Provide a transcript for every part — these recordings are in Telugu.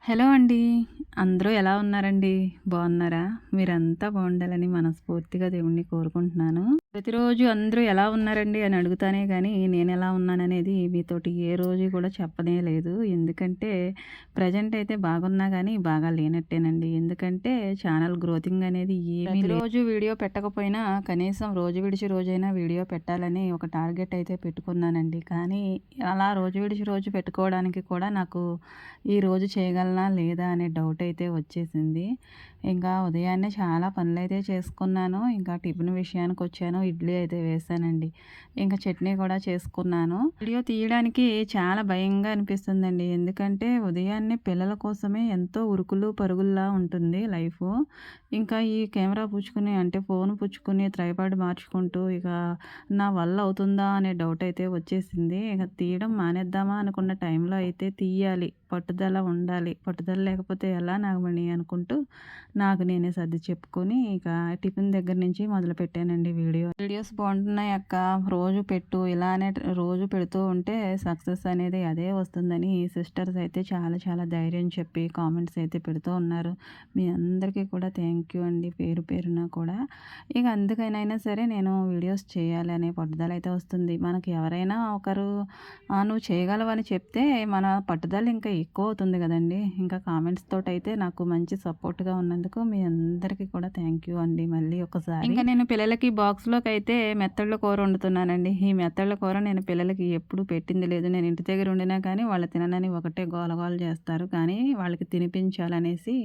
హలో అండి. అందరూ ఎలా ఉన్నారండి? బాగున్నారా? మీరంతా బాగుండాలని మనస్ఫూర్తిగా దేవుడిని కోరుకుంటున్నాను. ప్రతిరోజు అందరూ ఎలా ఉన్నారండి అని అడుగుతానే గానీ, నేనెలా ఉన్నాననేది మీతోటి ఏ రోజు కూడా చెప్పనే లేదు. ఎందుకంటే, ప్రెజెంట్ అయితే బాగున్నా గానీ, బాగా లేనట్టేనండి. ఎందుకంటే, ఛానల్ గ్రోతింగ్ అనేది ఏమీ లేదు. ప్రతిరోజు వీడియో పెట్టకపోయినా, కనీసం రోజు విడిచి రోజైనా వీడియో పెట్టాలని ఒక టార్గెట్ అయితే పెట్టుకున్నానండి. కానీ, అలా రోజు విడిచి రోజు పెట్టుకోవడానికి కూడా నాకు ఈరోజు చేయగలనా లేదా అనే డౌట్ అయితే వచ్చేసింది. ఇంకా ఉదయాన్నే చాలా పనులైతే చేసుకున్నాను. ఇంకా టిఫిన్ విషయానికొచ్చాను. ఇడ్లీ అయితే వేశానండి. ఇంకా చట్నీ కూడా చేసుకున్నాను. వీడియో తీయడానికి చాలా భయంగా అనిపిస్తుందండి. ఎందుకంటే ఉదయాన్నే పిల్లల కోసమే ఎంతో ఉరుకులు పరుగుల్లా ఉంటుంది లైఫు. ఇంకా ఈ కెమెరా పుచ్చుకుని అంటే ఫోన్ పుచ్చుకుని ట్రైపాడ్ మార్చుకుంటూ ఇక నా వల్ల అవుతుందా అనే డౌట్ అయితే వచ్చేసింది. ఇక తీయడం మానేద్దామా అనుకున్న టైంలో అయితే తీయాలి. పట్టుదల ఉండాలి. పట్టుదల లేకపోతే ఎలా నాగమణి అనుకుంటూ నాకు నేనే సర్ది చెప్పుకొని ఇక టిఫిన్ దగ్గర నుంచి మొదలుపెట్టానండి వీడియోస్ బాగుంటున్నాయి అక్క, రోజు పెట్టు ఇలానే రోజు పెడుతూ ఉంటే సక్సెస్ అనేది అదే వస్తుందని సిస్టర్స్ అయితే చాలా చాలా ధైర్యం చెప్పి కామెంట్స్ అయితే పెడుతూ ఉన్నారు. మీ అందరికీ కూడా థ్యాంక్ యూ అండి, పేరు పేరున కూడా. ఇక అందుకనైనా సరే నేను వీడియోస్ చేయాలి అనే పట్టుదల అయితే వస్తుంది. మనకి ఎవరైనా ఒకరు నువ్వు చేయగలవని చెప్తే మన పట్టుదల ఇంకా ఎక్కువ అవుతుంది కదండి. ఇంకా కామెంట్స్ తోటైతే నాకు మంచి సపోర్ట్గా ఉన్నందుకు మీ అందరికీ కూడా థ్యాంక్ యూ అండి మళ్ళీ ఒకసారి. ఇంకా నేను పిల్లలకి బాక్స్లోకి అయితే మెత్తళ్ళ కూర వండుతున్నానండి. ఈ మెత్తళ్ళ కూర నేను పిల్లలకి ఎప్పుడు పెట్టింది లేదు. నేను ఇంటి దగ్గర వండినా కానీ వాళ్ళు తిననని ఒకటే గోలగోల చేస్తారు. కానీ వాళ్ళకి తినిపించాలనేసి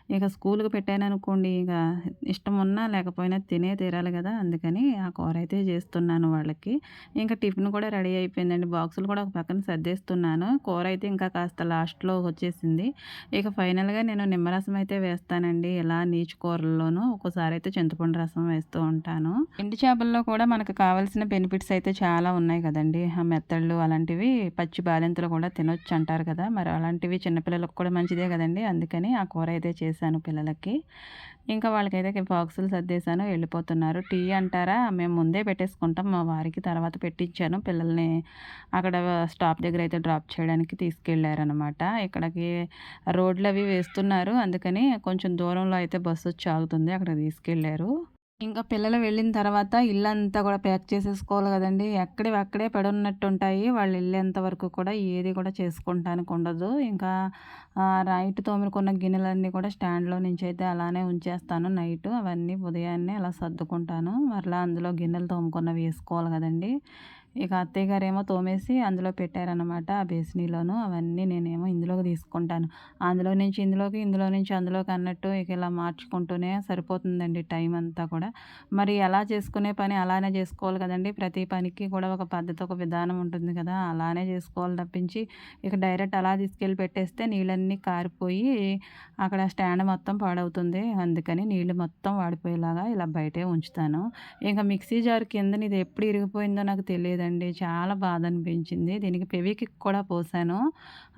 ఇక స్కూల్కి పెట్టాననుకోండి, ఇక ఇష్టం ఉన్నా లేకపోయినా తినే తీరాలి కదా, అందుకని ఆ కూర అయితే చేస్తున్నాను వాళ్ళకి. ఇంకా టిఫిన్ కూడా రెడీ అయిపోయిందండి. బాక్సులు కూడా ఒక పక్కన సర్దేస్తున్నాను. కూర అయితే ఇంకా కాస్త లాస్ట్‌లో వచ్చేసింది. ఇక ఫైనల్‌గా నేను నిమ్మరసం అయితే వేస్తానండి. ఇలా నీచు కూరల్లోనూ ఒక్కోసారి అయితే చింతపండు రసం వేస్తూ ఉంటాను. ఎండు చేపల్లో కూడా మనకు కావాల్సిన బెనిఫిట్స్ అయితే చాలా ఉన్నాయి కదండీ. ఆ మెత్తళ్ళు అలాంటివి పచ్చి బాలింతలు కూడా తినొచ్చు అంటారు కదా, మరి అలాంటివి చిన్నపిల్లలకు కూడా మంచిదే కదండీ. అందుకని ఆ కూర అయితే చేశాను పిల్లలకి. ఇంకా వాళ్ళకైతే బాక్సులు సర్దేశాను, వెళ్ళిపోతున్నారు. టీ అంటారా, మేము ముందే పెట్టేసుకుంటాం. మా వారికి తర్వాత పెట్టించాను. పిల్లల్ని అక్కడ స్టాప్ దగ్గర అయితే డ్రాప్ చేయడానికి తీసుకెళ్లారనమాట. ఇక్కడికి రోడ్లు అవి వేస్తున్నారు. అందుకని కొంచెం దూరంలో అయితే బస్సు వచ్చి ఆగుతుంది. అక్కడికి తీసుకెళ్లారు. ఇంకా పిల్లలు వెళ్ళిన తర్వాత ఇల్లంతా కూడా ప్యాక్ చేసేసుకోవాలి కదండీ. ఎక్కడివి అక్కడే పడున్నట్టుంటాయి. వాళ్ళు ఎళ్ళేంత వరకు కూడా ఏది కూడా చేసుకుంటానికి ఉండదు. ఇంకా నైట్ తోముకున్న గిన్నెలన్నీ కూడా స్టాండ్‌లో నుంచయితే అలానే ఉంచేస్తాను నైటు. అవన్నీ ఉదయాన్నే అలా సర్దుకుంటాను. మరలా అందులో గిన్నెలు తోముకున్నవి వేసుకోవాలి కదండీ. ఇక అత్తయ్య గారేమో తోమేసి అందులో పెట్టారనమాట ఆ బేసినీలోను. అవన్నీ నేనేమో ఇందులోకి తీసుకుంటాను. అందులో నుంచి ఇందులోకి, ఇందులో నుంచి అందులోకి అన్నట్టు ఇక ఇలా మార్చుకుంటూనే సరిపోతుందండి టైం అంతా కూడా. మరి ఎలా చేసుకునే పని అలానే చేసుకోవాలి కదండీ. ప్రతి పనికి కూడా ఒక పద్ధతి, ఒక విధానం ఉంటుంది కదా, అలానే చేసుకోవాలి తప్పించి ఇక డైరెక్ట్ అలా తీసుకెళ్ళి పెట్టేస్తే నీళ్ళన్నీ కారిపోయి అక్కడ స్టాండ్ మొత్తం పాడవుతుంది. అందుకని నీళ్ళు మొత్తం వాడిపోయేలాగా ఇలా బయటే ఉంచుతాను. ఇంక మిక్సీ జార్ కిందన ఇది ఎప్పుడు ఇరిగిపోయిందో నాకు తెలియదండి. చాలా బాధ అనిపించింది. దీనికి ఫెవిక్విక్ కూడా పోసాను.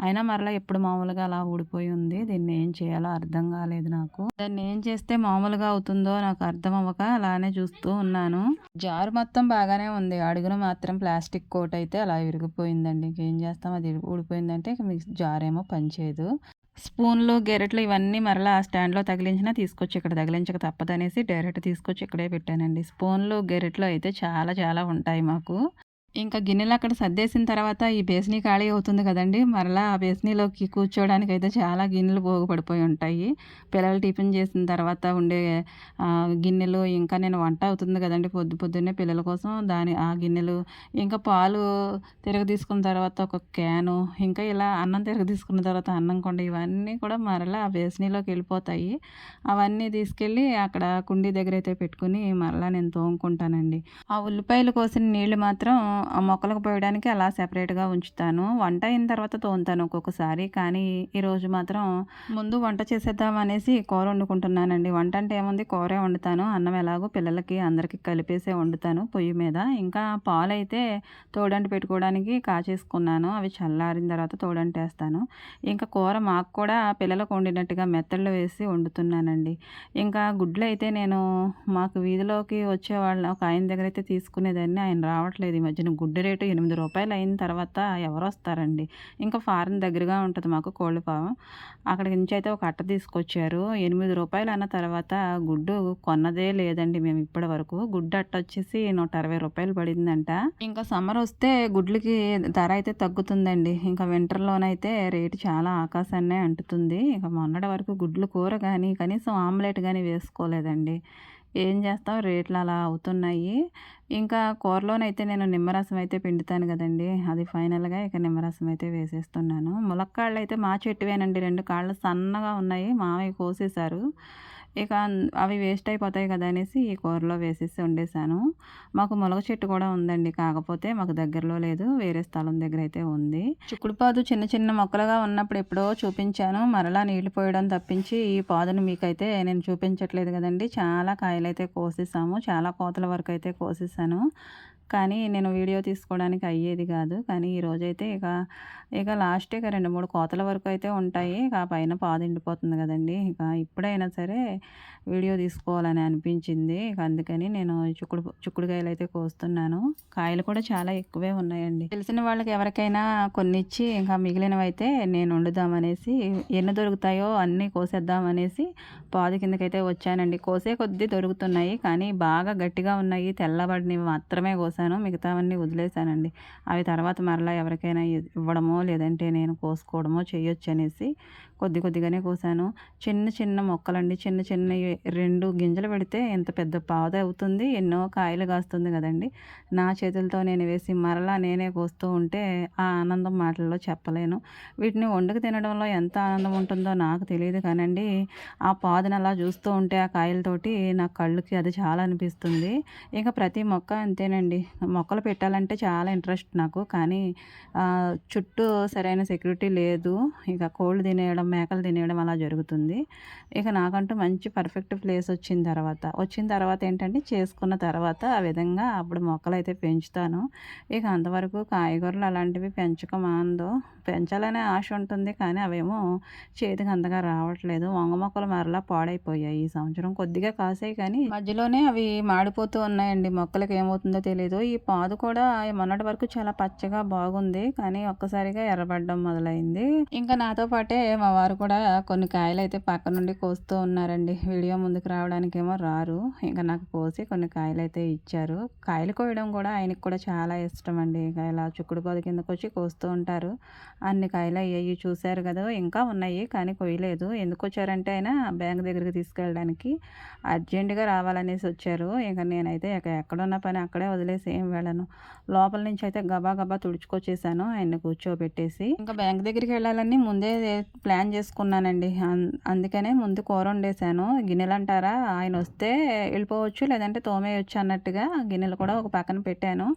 అయినా మరలా ఎప్పుడు మామూలుగా అలా ఊడిపోయి ఉంది. దీన్ని ఏం చేయాలో అర్థం కాలేదు నాకు. దాన్ని ఏం చేస్తే మామూలుగా అవుతుందో నాకు అర్థం అవ్వక అలానే చూస్తూ ఉన్నాను. జార్ మొత్తం బాగానే ఉంది. అడుగున మాత్రం ప్లాస్టిక్ కోట్ అయితే అలా విరిగిపోయిందండి. ఇంకేం చేస్తాం, అది ఊడిపోయిందంటే ఇక జార్ ఏమో పనిచేయదు. స్పూన్లు, గెరిటలు ఇవన్నీ మరలా ఆ స్టాండ్‌లో తగిలించినా తీసుకొచ్చి ఇక్కడ తగిలించక తప్పదనేసి డైరెక్ట్ తీసుకొచ్చి ఇక్కడే పెట్టానండి. స్పూన్లు, గెరిటలు అయితే చాలా చాలా ఉంటాయి మాకు. ఇంకా గిన్నెలు అక్కడ సర్దేసిన తర్వాత ఈ బేసినీ ఖాళీ అవుతుంది కదండీ. మరలా ఆ బేసినీలోకి కూర్చోవడానికైతే చాలా గిన్నెలు పోగుపడిపోయి ఉంటాయి. పిల్లలు టిఫిన్ చేసిన తర్వాత ఉండే గిన్నెలు, ఇంకా నేను వంట అవుతుంది కదండీ పొద్దున్నే పిల్లల కోసం ఆ గిన్నెలు, ఇంకా పాలు తిరగదీసుకున్న తర్వాత ఒక క్యాను, ఇంకా ఇలా అన్నం తిరగదీసుకున్న తర్వాత అన్నం కుండ, ఇవన్నీ కూడా మరలా ఆ బేసినీలోకి వెళ్ళిపోతాయి. అవన్నీ తీసుకెళ్ళి అక్కడ కుండీ దగ్గర అయితే పెట్టుకొని మరలా నేను తోముకుంటానండి. ఆ ఉల్లిపాయలు కోసిన నీళ్ళు మాత్రం ఆ మొక్కలకు పోయడానికి అలా సెపరేట్‌గా ఉంచుతాను. వంట అయిన తర్వాత తోముతాను ఒక్కొక్కసారి. కానీ ఈరోజు మాత్రం ముందు వంట చేసేద్దాం అనేసి కూర వండుకుంటున్నానండి. వంట అంటే ఏముంది, కూరే వండుతాను. అన్నం ఎలాగో పిల్లలకి అందరికీ కలిపేసే వండుతాను పొయ్యి మీద. ఇంకా పాలైతే తోడంటి పెట్టుకోవడానికి కాచేసుకున్నాను. అవి చల్లారిన తర్వాత తోడంటేస్తాను. ఇంకా కూర మాకు కూడా పిల్లలకు వండినట్టుగా మెత్తల్లో వేసి వండుతున్నానండి. ఇంకా గుడ్లయితే నేను మాకు వీధిలోకి వచ్చేవాళ్ళ ఒక ఆయన దగ్గర అయితే తీసుకునేదాన్ని. ఆయన రావట్లేదు ఈ మధ్యన మధ్యన గుడ్డు రేటు రూ. 8 అయిన తర్వాత ఎవరొస్తారండి. ఇంకా ఫారెన్ దగ్గరగా ఉంటుంది మాకు కోళ్ళ ఫారం. అక్కడి నుంచి అయితే ఒక అట్ట తీసుకొచ్చారు. రూ. 8 అన్న తర్వాత గుడ్డు కొన్నదే లేదండి మేము ఇప్పటి వరకు. గుడ్డు అట్ట వచ్చేసి రూ. 160 పడిందంట. ఇంకా సమ్మర్ వస్తే గుడ్లకి ధర అయితే తగ్గుతుందండి. ఇంకా వింటర్‌లోనైతే రేటు చాలా ఆకాశాన్నే అంటుతుంది. ఇక మొన్నటి వరకు గుడ్లు కూర గానీ, కనీసం ఆమ్లెట్ గానీ వేసుకోలేదండి. ఏం చేస్తాం రేట్లు అలా అవుతున్నాయి. ఇంకా కూరలోనైతే నేను నిమ్మరసం అయితే పిండుతాను గదండీ! అది ఫైనల్‌గా ఇక నిమ్మరసం అయితే వేసేస్తున్నాను. ములక్కాడలైతే మా చెట్టువేనండి. 2 కాళ్ళు సన్నగా ఉన్నాయి. మామయ్య కోసేశారు. ఇక అవి వేస్ట్ అయిపోతాయి కదా అనేసి ఈ కూరలో వేసేసి వండేశాను. మాకు ములగ చెట్టు కూడా ఉందండి. కాకపోతే మాకు దగ్గరలో లేదు. వేరే స్థలం దగ్గర అయితే ఉంది. చిక్కుడుపాదు చిన్న చిన్న మొక్కలుగా ఉన్నప్పుడు ఎప్పుడో చూపించాను. మరలా నీళ్లు పోయడం తప్పించి ఈ పాదును మీకైతే నేను చూపించట్లేదు కదండీ! చాలా కాయలైతే కోసేసాము. చాలా కోతల వరకు అయితే కోసేసాను. కానీ నేను వీడియో తీసుకోవడానికి అయ్యేది కాదు. కానీ ఈరోజైతే ఇక లాస్ట్ ఇక 2, 3 కోతల వరకు అయితే ఉంటాయి. ఇక ఆ పైన పాదు ఎండిపోతుంది కదండీ! ఇక ఇప్పుడైనా సరే వీడియో తీసుకోవాలని అనిపించింది. ఇక అందుకని నేను చిక్కుడుకాయలు అయితే కోస్తున్నాను. కాయలు కూడా చాలా ఎక్కువే ఉన్నాయండి. తెలిసిన వాళ్ళకి ఎవరికైనా కొన్ని ఇచ్చి ఇంకా మిగిలినవైతే నేను వండుదామనేసి ఎన్ని దొరుకుతాయో అన్నీ కోసేద్దామనేసి పాదు కిందకైతే వచ్చానండి. కోసే కొద్దీ దొరుకుతున్నాయి. కానీ బాగా గట్టిగా ఉన్నాయి. తెల్లబడినవి మాత్రమే కోసాను. మిగతావన్నీ వదిలేసానండి. అవి తర్వాత మరలా ఎవరికైనా ఇవ్వడమో లేదంటే నేను కోసుకోవడమో చేయొచ్చనేసి కొద్ది కొద్దిగానే కోసాను. చిన్న చిన్న మొక్కలండి. చిన్న చిన్నవి 2 గింజలు పెడితే ఇంత పెద్ద పాదు అవుతుంది. ఎన్నో కాయలు కాస్తుంది కదండీ! నా చేతులతో నేను వేసి మరలా నేనే కోస్తూ ఉంటే ఆ ఆనందం మాటల్లో చెప్పలేను. వీటిని వండుకు తినడంలో ఎంత ఆనందం ఉంటుందో నాకు తెలీదు కానండి. ఆ పాదుని అలా చూస్తూ ఉంటే ఆ కాయలతోటి నా కళ్ళుకి అది చాలా అనిపిస్తుంది. ఇక ప్రతి మొక్క అంతేనండి. మొక్కలు పెట్టాలంటే చాలా ఇంట్రెస్ట్ నాకు. కానీ చుట్టూ సరైన సెక్యూరిటీ లేదు. ఇక కోళ్ళు తినేయడం, మేకలు తినేయడం అలా జరుగుతుంది. ఇక నాకంటూ మంచి పర్ఫెక్ట్ ప్లేస్ వచ్చిన తర్వాత ఏంటంటే చేసుకున్న తర్వాత ఆ విధంగా అప్పుడు మొక్కలైతే పెంచుతాను. ఇక అంతవరకు కాయగూరలు అలాంటివి పెంచక మానదు. పెంచాలనే ఆశ ఉంటుంది. కానీ అవేమో చేతికి అంతగా రావట్లేదు. వంగ మొక్కలు మరలా పాడైపోయాయి. ఈ సంవత్సరం కొద్దిగా కాసాయి కానీ మధ్యలోనే అవి మాడిపోతూ ఉన్నాయండి. మొక్కలకి ఏమవుతుందో తెలీదు. ఈ పాదు కూడా మొన్నటి వరకు చాలా పచ్చగా బాగుంది. కానీ ఒక్కసారిగా ఎర్రబడడం మొదలైంది. ఇంకా నాతో పాటే మా వారు కూడా కొన్ని కాయలైతే పక్క నుండి కోస్తూ ఉన్నారండి. వీడియో ముందుకు రావడానికేమో రారు. ఇంకా నాకు కోసి కొన్ని కాయలైతే ఇచ్చారు. కాయలు కోయడం కూడా ఆయనకి కూడా చాలా ఇష్టం అండి. ఇక ఇలా చిక్కుడుపాదు కిందకొచ్చి కోస్తూ ఉంటారు. అన్ని కాయలు అయ్యాయి చూశారు కదా! ఇంకా ఉన్నాయి కానీ కొయ్యలేదు. ఎందుకు వచ్చారంటే ఆయన బ్యాంక్ దగ్గరికి తీసుకెళ్ళడానికి అర్జెంటుగా రావాలనేసి వచ్చారు. ఇక నేనైతే ఎక్కడున్న పని అక్కడే వదిలేసి ఏం వెళ్ళను. లోపల నుంచి అయితే గబా గబా తుడుచుకొచ్చేసాను ఆయన్ని కూర్చోబెట్టేసి. ఇంకా బ్యాంక్ దగ్గరికి వెళ్ళాలని ముందే ప్లాన్ చేసుకున్నానండి. అందుకనే ముందు కూర వండేసాను. గిన్నెలు అంటారా ఆయన వస్తే వెళ్ళిపోవచ్చు లేదంటే తోమేయొచ్చు అన్నట్టుగా గిన్నెలు కూడా ఒక పక్కన పెట్టాను.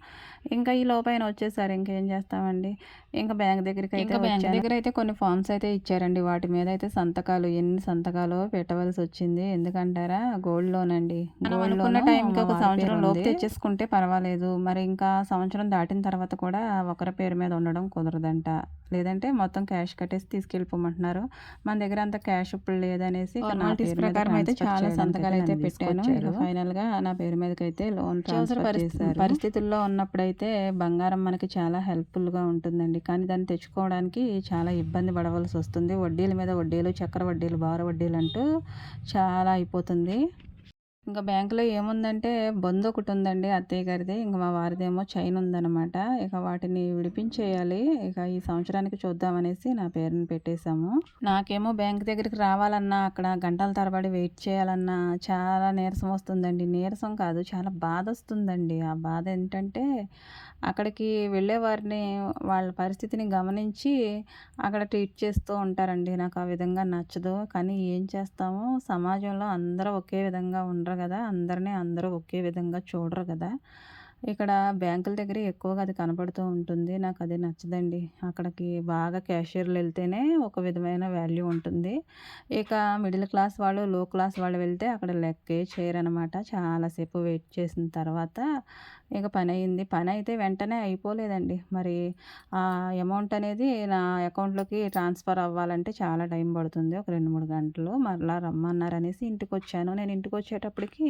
ఇంకా ఈ లోపు ఆయన వచ్చేసారు. ఇంకేం చేస్తామండి. ఇంకా బ్యాంక్ దగ్గరికి అయితే బ్యాంక్ దగ్గర అయితే కొన్ని ఫామ్స్ అయితే ఇచ్చారండి. వాటి మీద అయితే సంతకాలు ఎన్ని సంతకాలు పెట్టవలసి వచ్చింది. ఎందుకంటారా గోల్డ్ లోన్ అండి. గోల్డ్ లోన్ టైంకి ఒక సంవత్సరం లోపు తెచ్చేసుకుంటే పర్వాలేదు. మరి ఇంకా సంవత్సరం దాటిన తర్వాత కూడా ఒకరి పేరు మీద ఉండడం కుదరదంట. లేదంటే మొత్తం క్యాష్ కట్టేసి తీసుకెళ్ళిపోమంటున్నారు. మన దగ్గర అంత క్యాష్ ఇప్పుడు లేదనేసి ఫార్మాలిటీస్ ప్రకారం అయితే చాలా సంతకాలు అయితే పెట్టాను. ఫైనల్గా నా పేరు మీదకి అయితే లోన్ ట్రాన్స్ఫర్ చేశారు. పరిస్థితుల్లో ఉన్నప్పుడైతే బంగారం మనకి చాలా హెల్ప్ఫుల్గా ఉంటుందండి. కానీ దాన్ని తెచ్చుకోవడానికి చాలా ఇబ్బంది పడవలసి వస్తుంది. వడ్డీల మీద వడ్డీలు, చక్ర వడ్డీలు, బార వడ్డీలు అంటూ చాలా అయిపోతుంది. ఇంకా బ్యాంకులో ఏముందంటే బొందు ఒకటి ఉందండి అత్తయ్య గారిది. ఇంక మా వారిదేమో చైన్ ఉందనమాట. ఇక వాటిని విడిపించేయాలి. ఇక ఈ సంవత్సరానికి చూద్దామనేసి నా పేరుని పెట్టేశాము. నాకేమో బ్యాంక్ దగ్గరికి రావాలన్నా అక్కడ గంటల తరబడి వెయిట్ చేయాలన్నా చాలా నీరసం వస్తుందండి. నీరసం కాదు చాలా బాధ వస్తుందండి. ఆ బాధ ఏంటంటే అక్కడికి వెళ్ళేవారిని వాళ్ళ పరిస్థితిని గమనించి అక్కడ ట్రీట్ చేస్తూ ఉంటారండి. నాకు ఆ విధంగా నచ్చదు. కానీ ఏం చేస్తాము సమాజంలో అందరూ ఒకే విధంగా ఉండరు కదా! అందరిని అందరూ ఒకే విధంగా చూడరు కదా! ఇక్కడ బ్యాంకుల దగ్గర ఎక్కువగా అది కనపడుతూ ఉంటుంది. నాకు అది నచ్చదండి. అక్కడికి బాగా క్యాషియర్లు వెళ్తేనే ఒక విధమైన వాల్యూ ఉంటుంది. ఇక మిడిల్ క్లాస్ వాళ్ళు, లో క్లాస్ వాళ్ళు వెళ్తే అక్కడ లెక్కే చేయరనమాట. చాలాసేపు వెయిట్ చేసిన తర్వాత ఇక పని అయింది. పని అయితే వెంటనే అయిపోలేదండి. మరి ఆ అమౌంట్ అనేది నా అకౌంట్లోకి ట్రాన్స్ఫర్ అవ్వాలంటే చాలా టైం పడుతుంది. ఒక 2, 3 గంటలు. మరలా రమ్మన్నారనేసి ఇంటికొచ్చాను. నేను ఇంటికొచ్చేటప్పటికి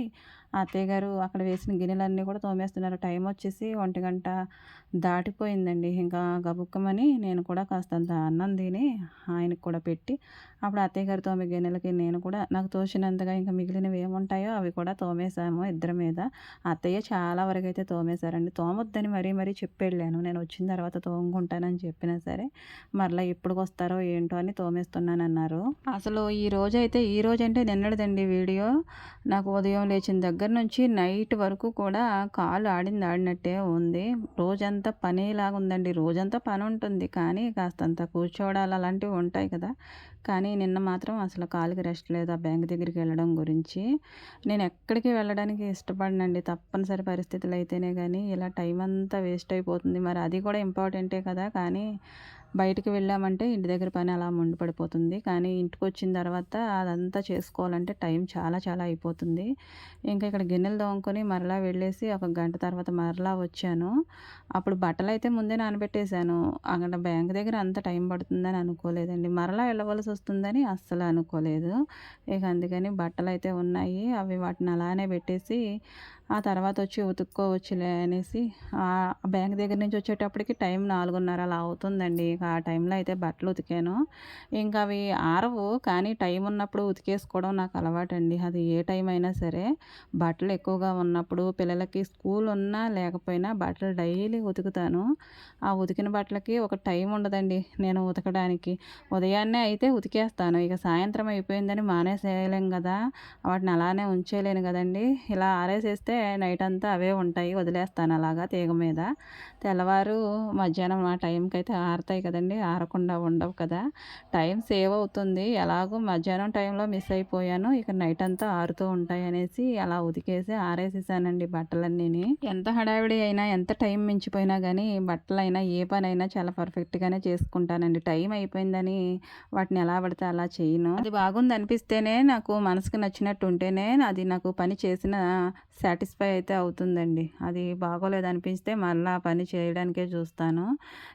అత్తయ్య గారు అక్కడ వేసిన గిన్నెలన్నీ కూడా తోమేస్తున్నారు. టైం వచ్చేసి 1 గంట దాటిపోయిందండి. ఇంకా గబుక్కమని నేను కూడా కాస్తంత అన్నం తిని ఆయనకి కూడా పెట్టి, అప్పుడు అత్తయ్య గారు తోమే గిన్నెలకి నేను కూడా నాకు తోచినంతగా ఇంకా మిగిలినవి ఏముంటాయో అవి కూడా తోమేసాము ఇద్దరి మీద. అత్తయ్య చాలా వరకైతే తోమేశారండి. తోమొద్దని మరీ మరీ చెప్పెళ్ళాను. నేను వచ్చిన తర్వాత తోముకుంటానని చెప్పినా సరే, మరలా ఎప్పుడుకొస్తారో ఏంటో అని తోమేస్తున్నానన్నారు. అసలు ఈ రోజంటే నిన్నటిదండి వీడియో. నాకు ఉదయం లేచిన దగ్గర నుంచి నైట్ వరకు కూడా కాలు ఆడింది ఆడినట్టే ఉంది. రోజంతా పనిలాగా ఉందండి. రోజంతా పని ఉంటుంది. కానీ కాస్తంత కూర్చోవడాలు అలాంటివి ఉంటాయి కదా! కానీ నిన్న మాత్రం అసలు కాలుకి రెస్ట్ లేదు. ఆ బ్యాంక్ దగ్గరికి వెళ్ళడం గురించి. నేను ఎక్కడికి వెళ్ళడానికి ఇష్టపడనండి. తప్పనిసరి పరిస్థితులు అయితేనే గానీ ఇలా టైం అంతా వేస్ట్ అయిపోతుంది. మరి అది కూడా ఇంపార్టెంటే కదా! కానీ బయటికి వెళ్ళామంటే ఇంటి దగ్గర పని అలా పడిపోతుంది. కానీ ఇంటికొచ్చిన తర్వాత అదంతా చేసుకోవాలంటే టైం చాలా చాలా అయిపోతుంది. ఇంకా ఇక్కడ గిన్నెలు తోముకొని మరలా వెళ్ళేసి ఒక గంట తర్వాత మరలా వచ్చాను. అప్పుడు బట్టలైతే ముందే నానబెట్టేశాను. అక్కడ బ్యాంక్ దగ్గర అంత టైం పడుతుందని అనుకోలేదండి. మరలా వెళ్ళవలసొస్తుందని అస్సలు అనుకోలేదు. ఇక అందుకని బట్టలైతే ఉన్నాయి. అవి వాటిని అలానే పెట్టేసి ఆ తర్వాత వచ్చి ఉతుక్కోవచ్చులే అనేసి బ్యాంక్ దగ్గర నుంచి వచ్చేటప్పటికి టైం 4:30 అలా అవుతుందండి. ఇక ఆ టైంలో అయితే బట్టలు ఉతికాను. ఇంకా అవి ఆరవు. కానీ టైం ఉన్నప్పుడు ఉతికేసుకోవడం నాకు అలవాటండి. అది ఏ టైం అయినా సరే. బట్టలు ఎక్కువగా ఉన్నప్పుడు పిల్లలకి స్కూల్ ఉన్నా లేకపోయినా బట్టలు డైలీ ఉతుకుతాను. ఆ ఉతికిన బట్టలకి ఒక టైం ఉండదండి నేను ఉతకడానికి. ఉదయాన్నే అయితే ఉతికేస్తాను. ఇక సాయంత్రం అయిపోయిందని మానేసేయలేం కదా! వాటిని అలానే ఉంచేయలేను కదండీ! ఇలా ఆరేసేస్తే నైట్ అంతా అవే ఉంటాయి. వదిలేస్తాను అలాగా తీగ మీద. తెల్లవారు మధ్యాహ్నం ఆ టైంకైతే ఆరుతాయి కదండీ! ఆరకుండా ఉండవు కదా! టైం సేవ్ అవుతుంది. ఎలాగో మధ్యాహ్నం టైంలో మిస్ అయిపోయాను. ఇక నైట్ అంతా ఆరుతూ ఉంటాయి అనేసి అలా ఉతికేసి ఆరేసేసానండి బట్టలన్నీని. ఎంత హడావిడి అయినా, ఎంత టైం మించిపోయినా గానీ బట్టలైనా, ఏ పనైనా చాలా పర్ఫెక్ట్‌గానే చేసుకుంటానండి. టైం అయిపోయిందని వాటిని ఎలా పడితే అలా చేయను. అది బాగుందనిపిస్తేనే నాకు మనసుకు నచ్చినట్టు ఉంటేనే అది నాకు పని చేసిన సాటిస్ఫై అయితే అవుతుందండి. అది బాగోలేదనిపిస్తే మళ్ళా ఆ పని చేయడానికే చూస్తాను.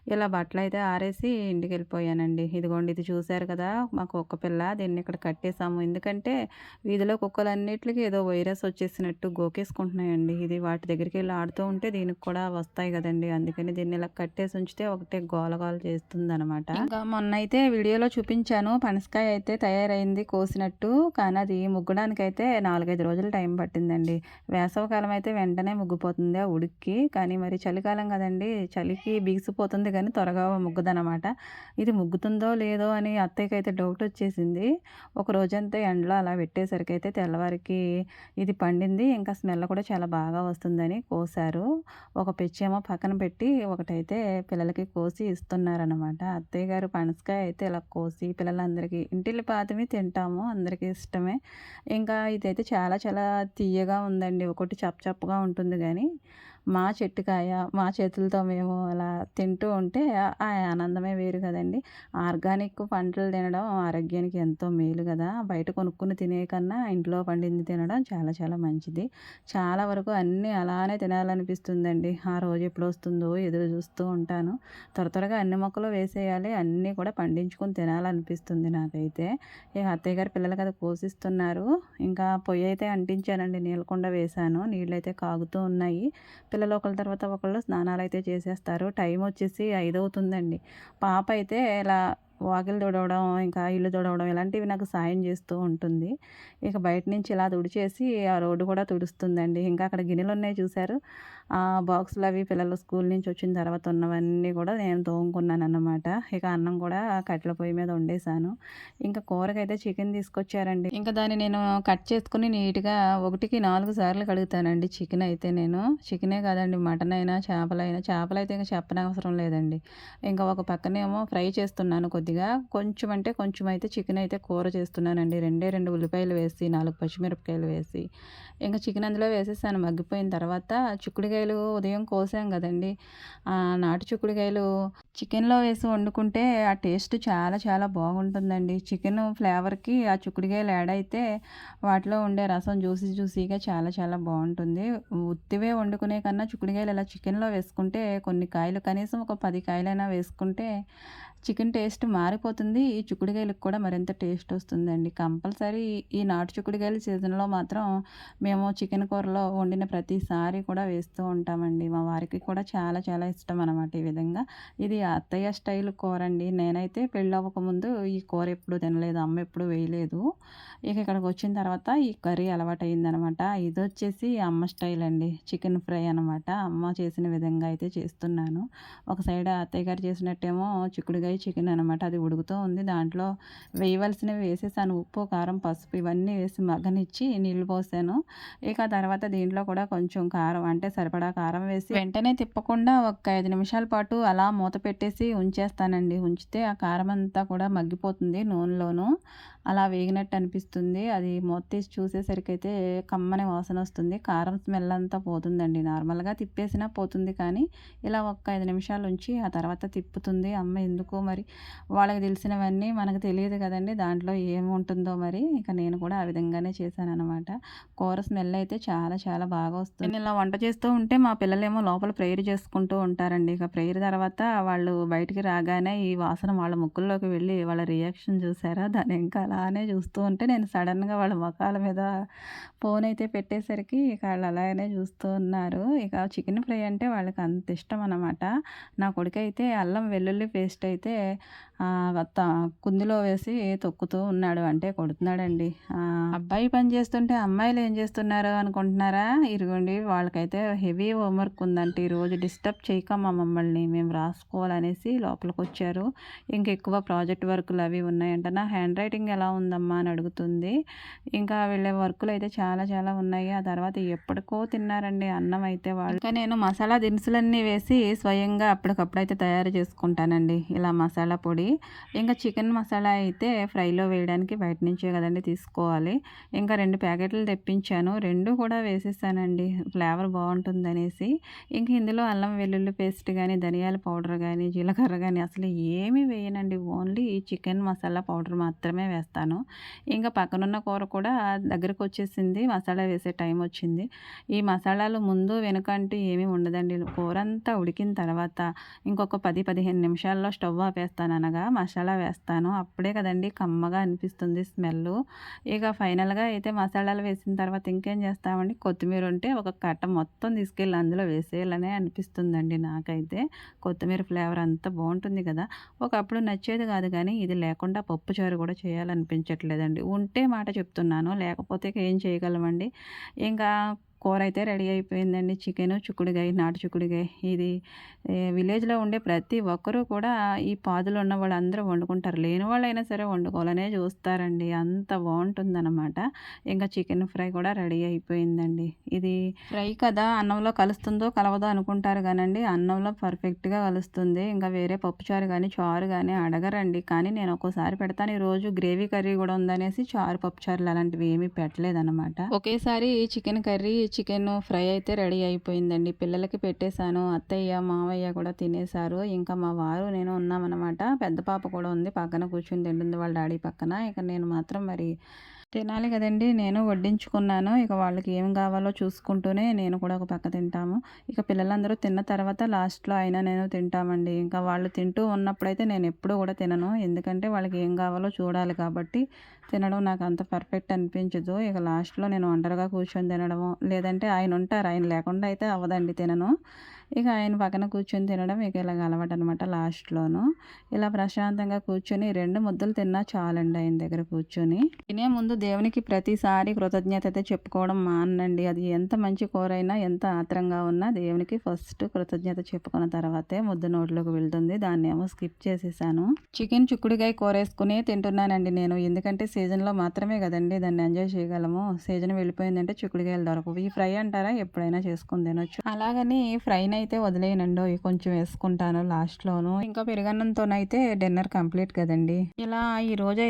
ఇలా బట్టలైతే ఆరేసి ఇంటికెళ్ళిపోయానండి. ఇదిగోండి ఇది చూసారు కదా! మా కుక్క పిల్ల దీన్ని ఇక్కడ కట్టేసాము. ఎందుకంటే వీధిలో కుక్కలన్నిట్లికి ఏదో వైరస్ వచ్చేసినట్టు గోకేసుకుంటున్నాయండి. ఇది వాటి దగ్గరికెళ్ళి ఆడుతూ ఉంటే దీనికి కూడా వస్తాయి కదండీ! అందుకని దీన్ని ఇలా కట్టేసి ఉంచితే ఒకటే గోల గోల చేస్తుందనమాట. ఇంకా మొన్నైతే వీడియోలో చూపించాను. పనసకాయ అయితే తయారైంది కోసినట్టు. కానీ అది ముగ్గడానికైతే 4, 5 రోజులు టైం పట్టిందండి. వేసవికాలం అయితే వెంటనే ముగ్గిపోతుంది ఆ ఉడుక్కి. కానీ మరి చలికాలం కదండీ! చలికి బిగిసిపోతుంది కానీ త్వరగా ముగ్గదనమాట. ఇది ముగ్గుతుందో లేదో అని అత్తయ్యకైతే డౌట్ వచ్చేసింది. ఒక రోజంతా ఎండలో అలా పెట్టేసరికైతే తెల్లవారికి ఇది పండింది. ఇంకా స్మెల్ కూడా చాలా బాగా వస్తుందని కోసారు. ఒక పెచ్చేమో పక్కన పెట్టి ఒకటైతే పిల్లలకి కోసి ఇస్తున్నారనమాట. అత్తయ్య గారు పనసకాయ అయితే ఇలా కోసి పిల్లలందరికీ ఇంటిల్లిపాదిమి తింటాము. అందరికీ ఇష్టమే. ఇంకా ఇదైతే చాలా చాలా తియ్యగా ఉందండి. ఒకటి చప్పగా ఉంటుంది గానీ, మా చెట్టుకాయ మా చేతులతో మేము అలా తింటూ ఉంటే ఆ ఆనందమే వేరు కదండీ! ఆర్గానిక్ పంటలు తినడం ఆరోగ్యానికి ఎంతో మేలు కదా! బయట కొనుక్కొని తినే కన్నా ఇంట్లో పండింది తినడం చాలా చాలా మంచిది. చాలా వరకు అన్నీ అలానే తినాలనిపిస్తుందండి. ఆ రోజు ఎప్పుడొస్తుందో ఎదురు చూస్తూ ఉంటాను. త్వరగా అన్ని మొక్కలు వేసేయాలి. అన్నీ కూడా పండించుకొని తినాలనిపిస్తుంది నాకైతే. ఇక అత్తయ్య గారు పిల్లలకి అది పోషిస్తున్నారు. ఇంకా పొయ్యి అయితే అంటించానండి. నీళ్ళ కుండ వేశాను. నీళ్ళైతే కాగుతూ ఉన్నాయి. పిల్లలు ఒకళ్ళ తర్వాత ఒకళ్ళు స్నానాలైతే చేసేస్తారు. టైం వచ్చేసి 5 అవుతుందండి. పాప అయితే ఇలా వాకిలి తుడవడం, ఇంకా ఇల్లు తుడవడం ఇలాంటివి నాకు సాయం చేస్తూ ఉంటుంది. ఇక బయట నుంచి ఇలా తుడిచేసి ఆ రోడ్డు కూడా తుడుస్తుందండి. ఇంకా అక్కడ గిన్నెలున్నాయి చూసారు. బాక్సులు అవి పిల్లలు స్కూల్ నుంచి వచ్చిన తర్వాత ఉన్నవన్నీ కూడా నేను తోముకున్నానన్నమాట. ఇక అన్నం కూడా కట్టెల పొయ్యి మీద వండేసాను. ఇంకా కూరకైతే చికెన్ తీసుకొచ్చారండి. ఇంకా దాన్ని నేను కట్ చేసుకొని నీట్‌గా 1కి 4 సార్లు కడుగుతానండి చికెన్ అయితే నేను. చికెనే కాదండి మటన్ అయినా, చేపలైనా చేపలైతే ఇంక చెప్పనవసరం లేదండి. ఇంకా ఒక పక్కనేమో ఫ్రై చేస్తున్నాను కొద్దిగా. కొంచెం అంటే కొంచెం అయితే చికెన్ అయితే కూర చేస్తున్నానండి. 2 ఉల్లిపాయలు వేసి, 4 పచ్చిమిరపకాయలు వేసి, ఇంక చికెన్ అందులో వేసేసాను. మగ్గిపోయిన తర్వాత చిక్కుడుకాయలు ఉదయం కోసాం కదండీ! నాటు చిక్కుడుకాయలు చికెన్‌లో వేసి వండుకుంటే ఆ టేస్ట్ చాలా చాలా బాగుంటుందండి. చికెను ఫ్లేవర్‌కి ఆ చిక్కుడుకాయలు యాడ్ అయితే వాటిలో ఉండే రసం జ్యూసీగా చాలా చాలా బావుంటుంది. ఉత్తివే వండుకునే కన్నా చిక్కుడుకాయలు ఇలా చికెన్‌లో వేసుకుంటే కొన్ని కాయలు కనీసం ఒక 10 కాయలైనా వేసుకుంటే చికెన్ టేస్ట్ మారిపోతుంది. ఈ చిక్కుడుగాయలకు కూడా మరింత టేస్ట్ వస్తుందండి. కంపల్సరీ ఈ నాటు చిక్కుడుగాయల సీజన్‌లో మాత్రం మేము చికెన్ కూరలో వండిన ప్రతిసారి కూడా వేస్తూ ఉంటామండి. మా వారికి కూడా చాలా చాలా ఇష్టం అనమాట ఈ విధంగా. ఇది అత్తయ్య స్టైల్ కూరండి. నేనైతే పెళ్ళవ్వకముందు ఈ కూర ఎప్పుడు తినలేదు. అమ్మ ఎప్పుడు వేయలేదు. ఇక ఇక్కడికొచ్చిన తర్వాత ఈ కర్రీ అలవాటయిందనమాట. ఇదొచ్చేసి అమ్మ స్టైల్ అండి. చికెన్ ఫ్రై అనమాట. అమ్మ చేసిన విధంగా అయితే చేస్తున్నాను. ఒక సైడ్ అత్తయ్య గారు చేసినట్టేమో చిక్కుడుగాయ చికెన్ అనమాట. అది ఉడుకుతూ ఉంది. దాంట్లో వేయవలసినవి వేసేసాను. ఉప్పు, కారం, పసుపు ఇవన్నీ వేసి మగ్గనిచ్చి నీళ్లు పోసాను. ఇక తర్వాత దీంట్లో కూడా కొంచెం కారం అంటే సరిపడా కారం వేసి వెంటనే తిప్పకుండా ఒక 5 నిమిషాల పాటు అలా మూత పెట్టేసి ఉంచేస్తానండి. ఉంచితే ఆ కారం అంతా కూడా మగ్గిపోతుంది నూనెలోను. అలా వేగినట్టు అనిపిస్తుంది. అది మూత తీసి చూసేసరికైతే కమ్మని వాసన వస్తుంది. కారం స్మెల్ అంతా పోతుందండి. నార్మల్‌గా తిప్పేసినా పోతుంది కానీ ఇలా ఒక 5 నిమిషాలు ఉంచి ఆ తర్వాత తిప్పుతుంది అమ్మ. ఎందుకో మరి వాళ్ళకి తెలిసినవన్నీ మనకు తెలియదు కదండీ! దాంట్లో ఏముంటుందో మరి. ఇక నేను కూడా ఆ విధంగానే చేశాననమాట. కూర స్మెల్ అయితే చాలా చాలా బాగా వస్తుంది. నేను ఇలా వంట చేస్తూ ఉంటే మా పిల్లలేమో లోపల ప్రేయర్ చేసుకుంటూ ఉంటారండి. ఇక ప్రేయర్ తర్వాత వాళ్ళు బయటికి రాగానే ఈ వాసన వాళ్ళ ముక్కుల్లోకి వెళ్ళి వాళ్ళ రియాక్షన్ చూసారా? దాన్ని ఇంకా అలానే చూస్తూ ఉంటే నేను సడన్‌గా వాళ్ళ మొఖాల మీద ఫోన్ అయితే పెట్టేసరికి ఇక ఆళ్ళు అలాగనే చూస్తూ ఉన్నారు. ఇక చికెన్ ఫ్రై అంటే వాళ్ళకి అంత ఇష్టం అనమాట. నా కొడుకైతే అల్లం వెల్లుల్లి పేస్ట్ అయితే కుందులో వేసి తొక్కుతూ ఉన్నాడు. అంటే కొడుతున్నాడండి. అబ్బాయి పని చేస్తుంటే అమ్మాయిలు ఏం చేస్తున్నారు అనుకుంటున్నారా? ఇదిగోండి వాళ్ళకైతే హెవీ హోంవర్క్ ఉందంట. ఈరోజు డిస్టర్బ్ చేయకమ్మా మమ్మల్ని, మేము రాసుకోవాలనేసి లోపలికొచ్చారు. ఇంకెక్కువ ప్రాజెక్ట్ వర్కులు అవి ఉన్నాయంట. నా హ్యాండ్ రైటింగ్ ఎలా ఉందమ్మా అని అడుగుతుంది. ఇంకా వీళ్ళ వర్కులు అయితే చాలా చాలా ఉన్నాయి. ఆ తర్వాత ఎప్పటికో తిన్నారండి అన్నం అయితే వాళ్ళు. ఇంకా నేను మసాలా దినుసులన్నీ వేసి స్వయంగా అప్పటికప్పుడైతే తయారు చేసుకుంటానండి. ఇలా మసాలా పొడి. ఇంకా చికెన్ మసాలా అయితే ఫ్రైలో వేయడానికి బయట నుంచే కదండి తీసుకోవాలి. ఇంకా 2 ప్యాకెట్లు తెప్పించాను. 2 కూడా వేసేసానండి ఫ్లేవర్ బాగుంటుందనేసి. ఇంక ఇందులో అల్లం వెల్లుల్లి పేస్ట్ కానీ, ధనియాల పౌడర్ కానీ, జీలకర్ర కానీ అసలు ఏమీ వేయనండి. ఓన్లీ చికెన్ మసాలా పౌడర్ మాత్రమే వేస్తాను. ఇంకా పక్కనున్న కూర కూడా దగ్గరకు వచ్చేసింది. మసాలా వేసే టైం వచ్చింది. ఈ మసాలాలు ముందు వెనుక అంటూ ఏమీ ఉండదండి. కూర అంతా ఉడికిన తర్వాత ఇంకొక 10, 15 నిమిషాల్లో స్టవ్ ఆపేస్తాను. అనగా మసాలా వేస్తాను. అప్పుడే కదండి కమ్మగా అనిపిస్తుంది స్మెల్లు. ఇక ఫైనల్‌గా అయితే మసాలాలు వేసిన తర్వాత ఇంకేం చేస్తామండి, కొత్తిమీర ఉంటే ఒక కట్ట మొత్తం తీసుకెళ్ళి అందులో వేసేయాలనే అనిపిస్తుందండి నాకైతే. కొత్తిమీర ఫ్లేవర్ అంతా బాగుంటుంది కదా! ఒకప్పుడు నచ్చేది కాదు కానీ ఇది లేకుండా పప్పుచారు కూడా చేయాలనిపించట్లేదండి. ఉంటే మాట చెప్తున్నాను. లేకపోతే ఇక ఏం చేయగలమండి. ఇంకా కూర అయితే రెడీ అయిపోయిందండి. చికెను, చిక్కుడుగాయ, నాటు చిక్కుడుగాయ. ఇది విలేజ్‌లో ఉండే ప్రతి ఒక్కరూ కూడా ఈ పాదులు ఉన్న వాళ్ళందరూ వండుకుంటారు. లేని వాళ్ళైనా సరే వండుకోవాలనే చూస్తారండి. అంత బావుంటుందనమాట. ఇంకా చికెన్ ఫ్రై కూడా రెడీ అయిపోయిందండి. ఇది ఫ్రై కదా అన్నంలో కలుస్తుందో కలవదో అనుకుంటారు గానండి, అన్నంలో పర్ఫెక్ట్‌గా కలుస్తుంది. ఇంకా వేరే పప్పుచారు గానీ, చారు గానీ అడగరండి. కానీ నేను ఒక్కోసారి పెడతాను. ఈరోజు గ్రేవీ కర్రీ కూడా ఉందనేసి చారు, పప్పుచారులు అలాంటివి ఏమీ పెట్టలేదనమాట. ఒకేసారి చికెన్ కర్రీ, చికెన్ ఫ్రై అయితే రెడీ అయిపోయిందండి. పిల్లలకి పెట్టేశాను. అత్తయ్య, మావయ్య కూడా తినేశారు. ఇంకా మా వారు, నేను ఉన్నామనమాట. పెద్ద పాప కూడా ఉంది. పక్కన కూర్చొని తింటుంది వాళ్ళ డాడీ పక్కన. ఇక నేను మాత్రం మరి తినాలి కదండీ! నేను వడ్డించుకున్నాను. ఇక వాళ్ళకి ఏం కావాలో చూసుకుంటూనే నేను కూడా ఒక పక్క తింటాము. ఇక పిల్లలందరూ తిన్న తర్వాత లాస్ట్‌లో అయినా నేను తింటామండి. ఇంకా వాళ్ళు తింటూ ఉన్నప్పుడైతే నేను ఎప్పుడూ కూడా తినను. ఎందుకంటే వాళ్ళకి ఏం కావాలో చూడాలి కాబట్టి తినడం నాకు అంత పర్ఫెక్ట్ అనిపించదు. ఇక లాస్ట్‌లో నేను ఒంటరిగా కూర్చొని తినడము, లేదంటే ఆయన ఉంటారు. ఆయన లేకుండా అయితే అవ్వదండి తినను. ఇక ఆయన పక్కన కూర్చొని తినడం ఇక ఇలాగ అలవాటనమాట లాస్ట్‌లోను. ఇలా ప్రశాంతంగా కూర్చొని 2 ముద్దలు తిన్నా చాలండి ఆయన దగ్గర కూర్చొని. తినే ముందు దేవునికి ప్రతిసారి కృతజ్ఞత అయితే చెప్పుకోవడం మాననండి. అది ఎంత మంచి కూరైనా, ఎంత ఆత్రంగా ఉన్నా దేవునికి ఫస్ట్ కృతజ్ఞత చెప్పుకున్న తర్వాతే ముద్ద నోట్లోకి వెళ్తుంది. దాన్నేమో స్కిప్ చేసేసాను. చికెన్ చిక్కుడుగాయ కూరేసుకునే తింటున్నానండి నేను. ఎందుకంటే సీజన్‌లో మాత్రమే కదండీ దాన్ని ఎంజాయ్ చేయగలము. సీజన్ వెళ్ళిపోయిందంటే చిక్కుడుగాయలు దొరకవు. ఈ ఫ్రై అంటారా ఎప్పుడైనా చేసుకొని తినొచ్చు. అలాగని ఫ్రైనైతే వదిలేయనండోయ్. కొంచెం వేసుకుంటాను లాస్ట్‌లోను. ఇంకా పెరుగన్నంతోనైతే డిన్నర్ కంప్లీట్ కదండీ. ఇలా ఈ రోజైతే